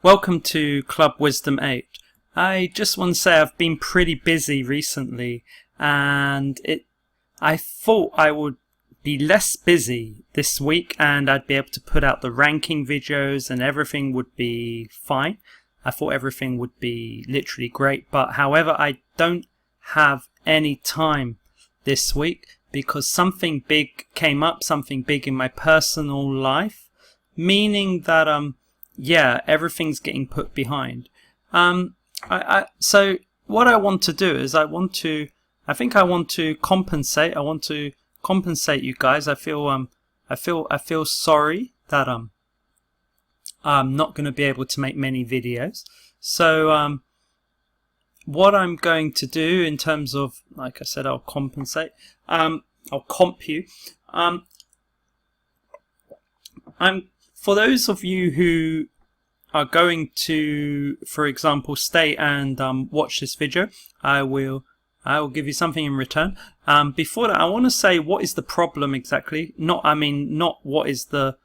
Welcome to Club Wisdom 8. I just want to say I've been pretty busy recently, and I thought I would be less busy this week and I'd be able to put out the ranking videos and everything would be fine. I thought everything would be literally great, but however I don't have any time this week because something big came up, something big in my personal life, meaning that yeah, everything's getting put behind. So what I want to do is I want to compensate. I want to compensate you guys. I feel sorry that I'm not going to be able to make many videos. So what I'm going to do in terms of, like I said, I'll compensate. I'll comp you. For those of you who are going to, for example, stay and watch this video, I will give you something in return. Before that, I want to say what is the problem exactly. What is the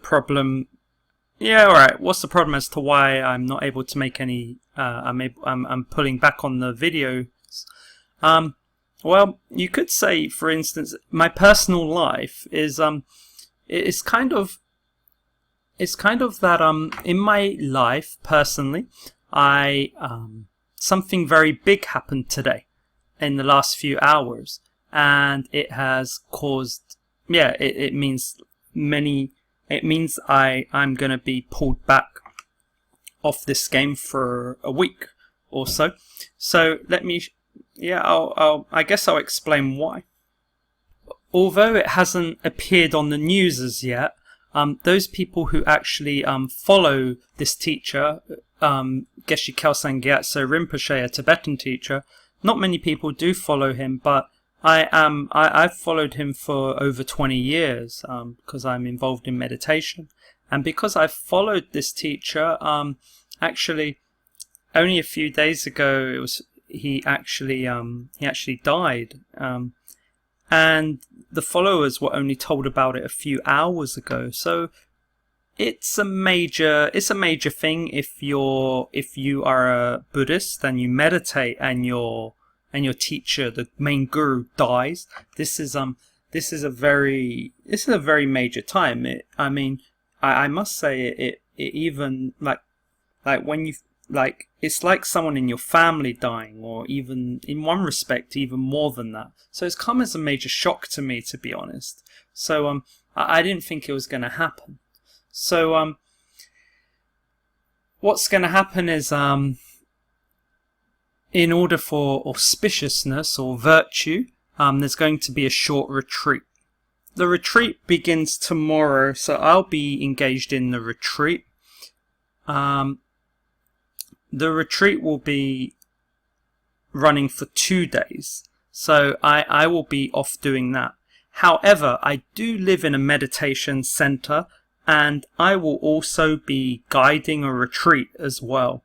problem? Yeah, all right. What's the problem as to why I'm not able to make any? I'm pulling back on the videos. Well, you could say, for instance, my personal life is it's kind of that in my life personally, something very big happened today in the last few hours, and it has caused it means I'm going to be pulled back off this game for a week or so. So let me I guess I'll explain why. Although it hasn't appeared on the news as yet, those people who actually follow this teacher, Geshe Kelsang Gyatso Rinpoche, a Tibetan teacher, not many people do follow him, but I've followed him for over 20 years because I'm involved in meditation, and because I've followed this teacher, actually only a few days ago he actually died, and the followers were only told about it a few hours ago. So it's a major thing if you are a Buddhist and you meditate and your teacher, the main guru, dies. This is a very major time. I must say it even like when you it's like someone in your family dying, or even in one respect even more than that. So it's come as a major shock to me, to be honest. So I didn't think it was going to happen. So what's going to happen is in order for auspiciousness or virtue, there's going to be a short retreat. The retreat begins tomorrow, so I'll be engaged in the retreat. The retreat will be running for 2 days, so I will be off doing that. However, I do live in a meditation center, and I will also be guiding a retreat as well.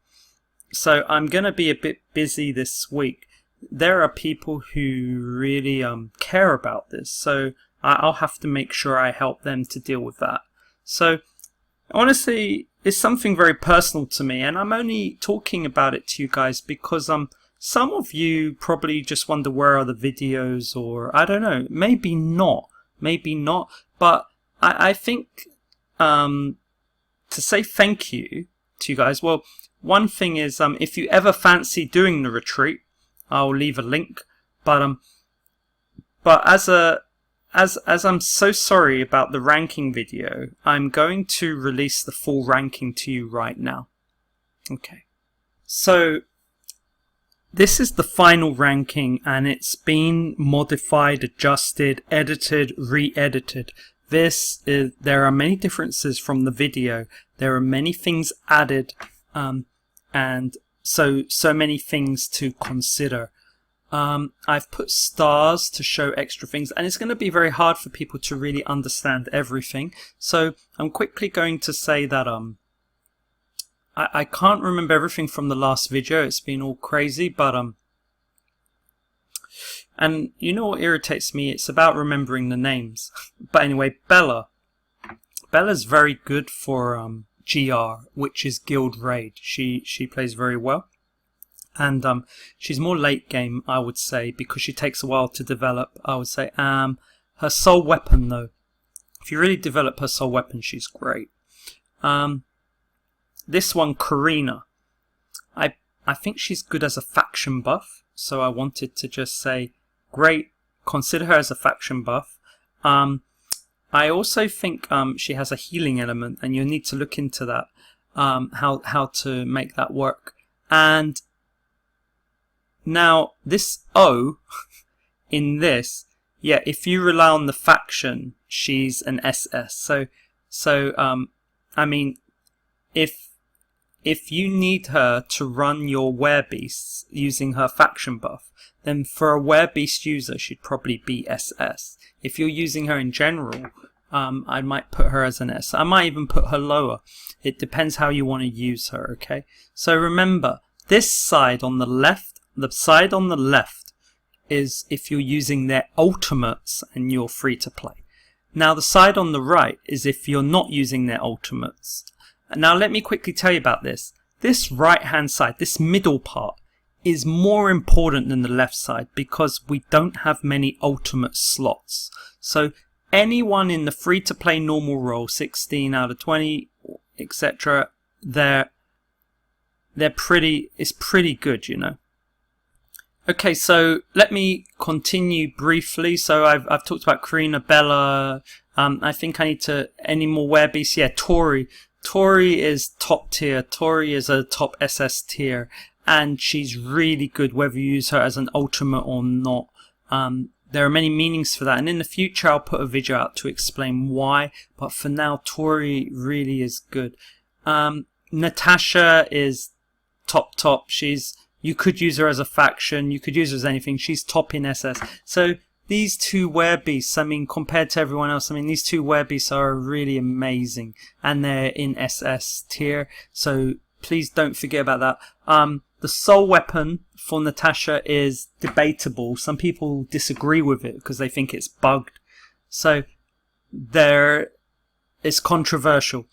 So I'm going to be a bit busy this week. There are people who really care about this, so I'll have to make sure I help them to deal with that. So honestly, it's something very personal to me, and I'm only talking about it to you guys because some of you probably just wonder where are the videos, or I don't know, maybe not, but I think to say thank you to you guys, well, one thing is if you ever fancy doing the retreat, I'll leave a link, but as I'm so sorry about the ranking video, I'm going to release the full ranking to you right now. Okay. So this is the final ranking, and it's been modified, adjusted, edited, re-edited. There are many differences from the video. There are many things added, and so many things to consider. I've put stars to show extra things, and it's going to be very hard for people to really understand everything. So I'm quickly going to say that I can't remember everything from the last video. It's been all crazy, but and you know what irritates me? It's about remembering the names. But anyway, Bella. Bella's very good for GR, which is Guild Raid. She plays very well. And she's more late game, I would say, because she takes a while to develop, I would say. Her soul weapon, though, if you really develop her soul weapon, she's great. This one, Karina, I think she's good as a faction buff, so I wanted to just say, great, consider her as a faction buff. I also think she has a healing element, and you'll need to look into that, how to make that work. And now, this O in this, yeah, if you rely on the faction, she's an SS. So I mean, if you need her to run your werebeasts using her faction buff, then for a werebeast user, she'd probably be SS. If you're using her in general, I might put her as an S. I might even put her lower. It depends how you want to use her, okay? So remember, this side on the left, is if you're using their ultimates and you're free to play. Now the side on the right is if you're not using their ultimates. Now let me quickly tell you about this. This right hand side, this middle part, is more important than the left side because we don't have many ultimate slots. So anyone in the free to play normal role, 16 out of 20, etc., it's pretty good, you know. Okay, so let me continue briefly. So I've talked about Karina, Bella. I think I need to any more werebeasts. Yeah, Tori. Tori is top tier. Tori is a top SS tier, and she's really good whether you use her as an ultimate or not. There are many meanings for that, and in the future I'll put a video out to explain why. But for now, Tori really is good. Natasha is top. You could use her as a faction. You could use her as anything. She's top in SS. So these two werebeasts, I mean, compared to everyone else, I mean, these two werebeasts are really amazing. And they're in SS tier. So please don't forget about that. The soul weapon for Natasha is debatable. Some people disagree with it because they think it's bugged. So it's controversial.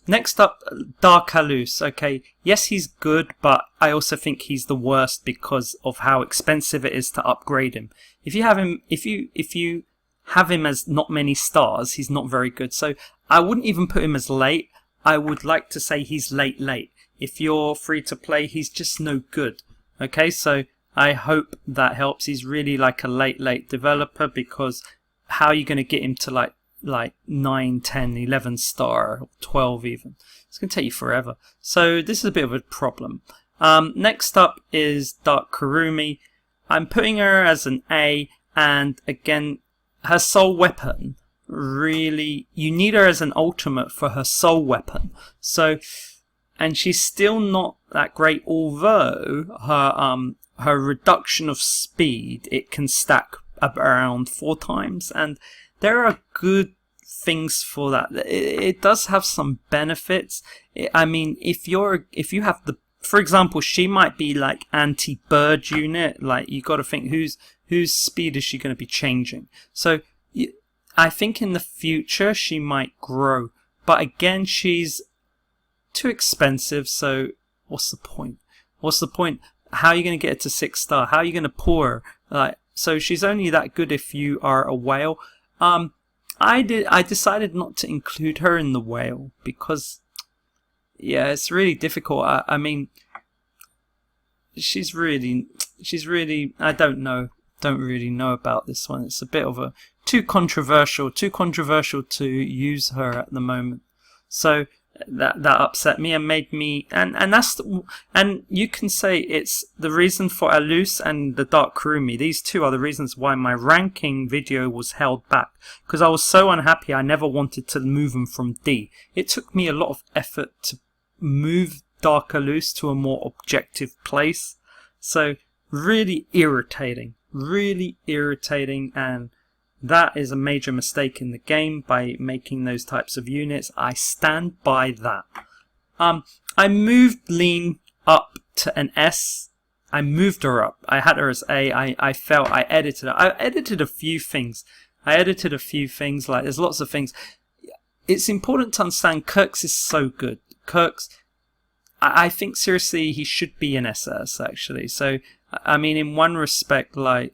Next up, Dark Alus. Okay, yes, he's good, but I also think he's the worst because of how expensive it is to upgrade him. If you have him as not many stars, he's not very good. So I wouldn't even put him as late. I would like to say he's late. If you're free to play, he's just no good. Okay, so I hope that helps. He's really like a late developer because how are you going to get him to like 9, 10, 11 star, 12 even. It's going to take you forever. So this is a bit of a problem. Next up is Dark Kurumi. I'm putting her as an A, and again, her soul weapon, really, you need her as an ultimate for her soul weapon. So, and she's still not that great, although her reduction of speed, it can stack around 4 times, and there are good things for that. It does have some benefits. I mean, if you have the, for example, she might be like anti-bird unit. Like you got to think whose speed is she going to be changing. So I think in the future she might grow, but again she's too expensive. So what's the point? How are you going to get it to 6 star? How are you going to pour her? Like, so she's only that good if you are a whale. I decided not to include her in the whale because, yeah, it's really difficult. I mean, she's really, I don't really know about this one. It's a bit of a too controversial to use her at the moment. So that upset me and made me, and you can say it's the reason for Alus and the Dark Kurumi. These two are the reasons why my ranking video was held back, because I was so unhappy. I never wanted to move them from D. It took me a lot of effort to move Dark Alus to a more objective place. So really irritating, and that is a major mistake in the game by making those types of units. I stand by that. I moved Lean up to an S. I moved her up. I had her as A. I felt I edited her. I edited a few things. Like there's lots of things. it's important to understand Kirk's is so good. Kirk's, I think seriously he should be an SS actually. So I mean, in one respect, like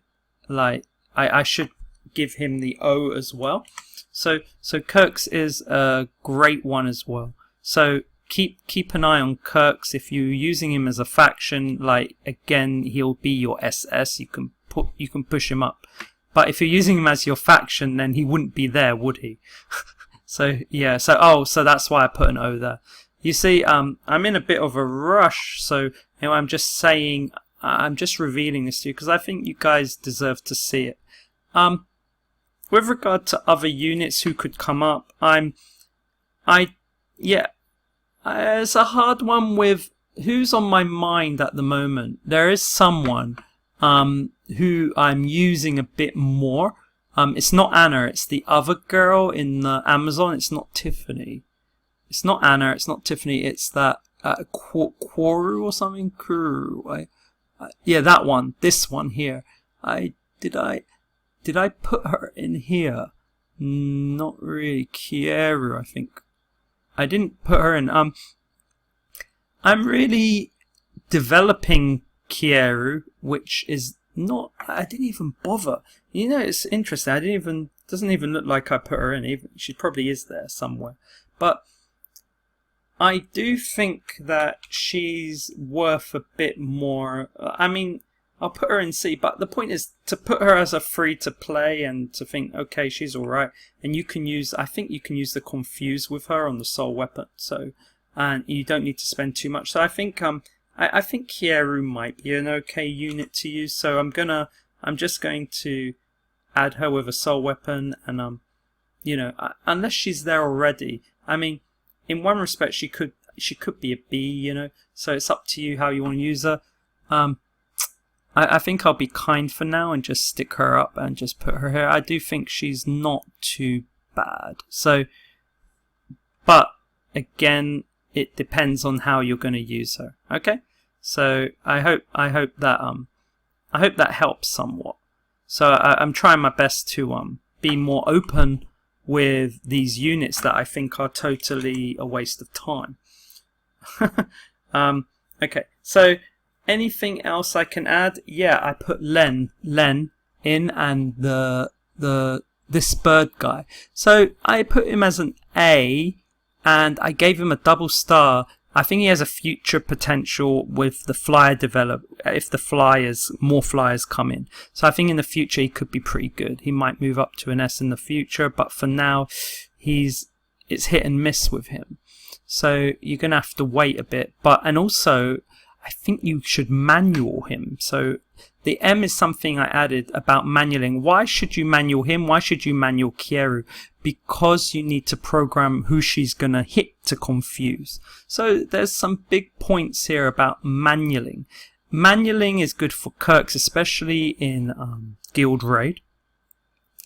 I should give him the O as well. So Kirk's is a great one as well. So keep an eye on Kirk's. If you're using him as a faction, like again, he'll be your SS. You can push him up. But if you're using him as your faction, then he wouldn't be there, would he? So yeah. So that's why I put an O there. You see, I'm in a bit of a rush, so I'm just saying, I'm just revealing this to you because I think you guys deserve to see it. With regard to other units who could come up, it's a hard one with who's on my mind at the moment. There is someone who I'm using a bit more. It's not Anna, it's the other girl in the Amazon. It's not Tiffany. It's not Anna, it's not Tiffany, it's that Quoru or something? Kuru. Yeah, that one. This one here. Did I put her in here? Not really. Kieru, I think. I didn't put her in. I'm really developing Kieru, which is not. I didn't even bother. You know, it's interesting. Doesn't even look like I put her in. Even she probably is there somewhere. But I do think that she's worth a bit more. I mean, I'll put her in C, but the point is to put her as a free to play and to think, okay, she's alright. And you can use, I think you can use the confuse with her on the soul weapon. So, and you don't need to spend too much. So I think, I think Kieru might be an okay unit to use. So I'm just going to add her with a soul weapon and, you know, unless she's there already. I mean, in one respect, she could be a B, you know. So it's up to you how you want to use her. I think I'll be kind for now and just stick her up and just put her here. I do think she's not too bad. So, but again, it depends on how you're going to use her. Okay. So I hope that helps somewhat. So I'm trying my best to be more open with these units that I think are totally a waste of time. Okay, so anything else I can add? Yeah, I put Len in and this bird guy. So I put him as an A and I gave him a double star. I think he has a future potential with the flyer develop if more flyers come in. So I think in the future he could be pretty good. He might move up to an S in the future, but for now it's hit and miss with him. So you're gonna have to wait a bit. And also I think you should manual him. So the M is something I added about manualing. Why should you manual him? Why should you manual Kieru? Because you need to program who she's going to hit to confuse. So there's some big points here about manualing. Manualing is good for Kirks, especially in Guild Raid.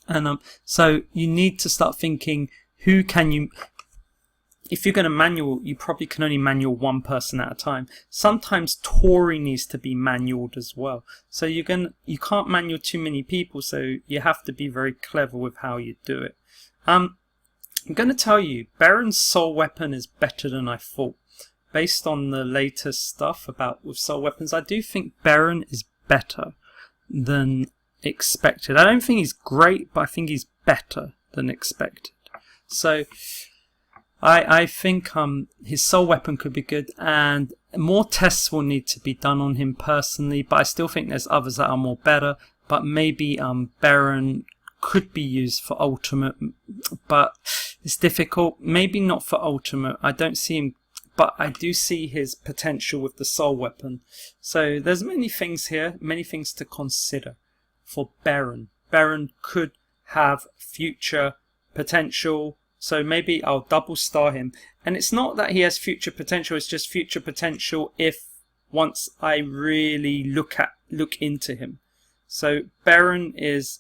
And so you need to start thinking, who can you... If you're going to manual, you probably can only manual one person at a time. Sometimes Tori needs to be manualed as well. So you can't manual too many people, so you have to be very clever with how you do it. I'm going to tell you, Baron's soul weapon is better than I thought. Based on the latest stuff with soul weapons, I do think Baron is better than expected. I don't think he's great, but I think he's better than expected. So I think his soul weapon could be good, and more tests will need to be done on him personally, but I still think there's others that are more better. But maybe Baron could be used for ultimate, but it's difficult. Maybe not for ultimate. I don't see him, but I do see his potential with the soul weapon. So there's many things here, many things to consider for Baron. Baron could have future potential. So maybe I'll double star him. And it's not that he has future potential, it's just future potential if once I really look into him. So Baron is,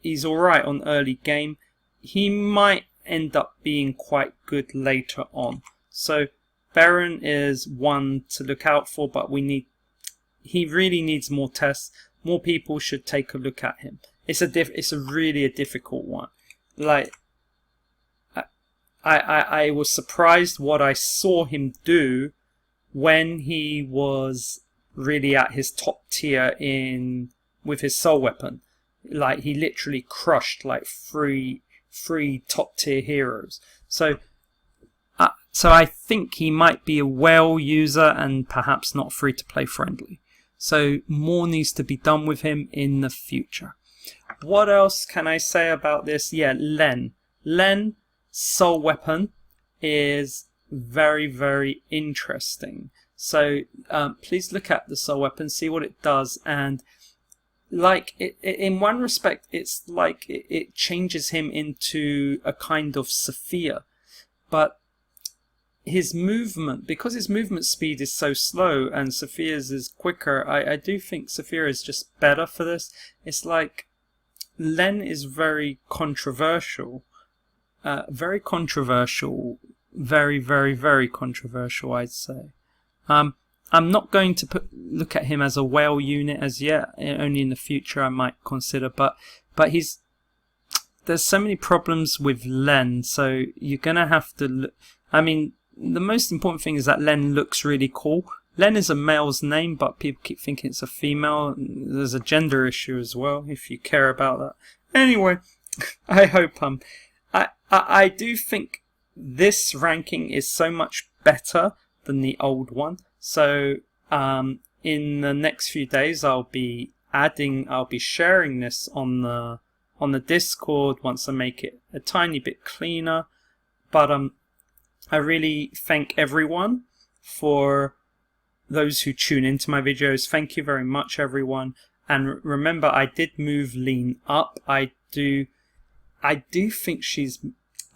he's alright on early game. He might end up being quite good later on. So Baron is one to look out for, but he really needs more tests. More people should take a look at him. It's really a difficult one. Like, I was surprised what I saw him do when he was really at his top tier with his soul weapon. Like, he literally crushed like three top tier heroes. So I think he might be a well user and perhaps not free to play friendly. So more needs to be done with him in the future. What else can I say about this? Yeah, Len soul weapon is very, very interesting. So please look at the soul weapon, see what it does, and like in one respect, it's like it changes him into a kind of Sophia, but his movement, because his movement speed is so slow and Sophia's is quicker, I do think Sophia is just better for this. It's like Len is very controversial. Very controversial. Very, very, very controversial, I'd say. I'm not going to look at him as a whale unit as yet. Only in the future I might consider. But there's so many problems with Len, so you're going to have to look. I mean, the most important thing is that Len looks really cool. Len is a male's name, but people keep thinking it's a female. There's a gender issue as well, if you care about that. Anyway, I hope I do think this ranking is so much better than the old one. So in the next few days, I'll be sharing this on the Discord once I make it a tiny bit cleaner. But I really thank everyone for those who tune into my videos. Thank you very much, everyone. And remember, I did move Lean up. I do think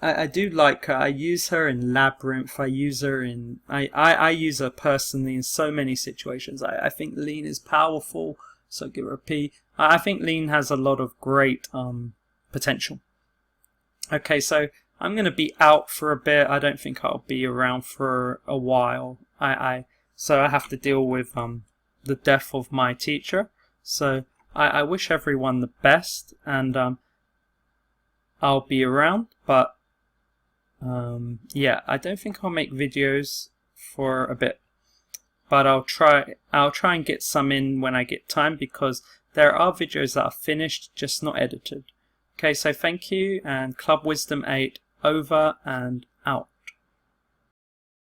I do like her. I use her in Labyrinth. I use her personally in so many situations. I think Lean is powerful, so give her a P. I think Lean has a lot of great potential. Okay, so I'm going to be out for a bit. I don't think I'll be around for a while. So I have to deal with the death of my teacher. So I wish everyone the best, and I'll be around. But yeah, I don't think I'll make videos for a bit. But I'll try and get some in when I get time, because there are videos that are finished, just not edited. Okay, so thank you, and Club Wisdom 8 over and out.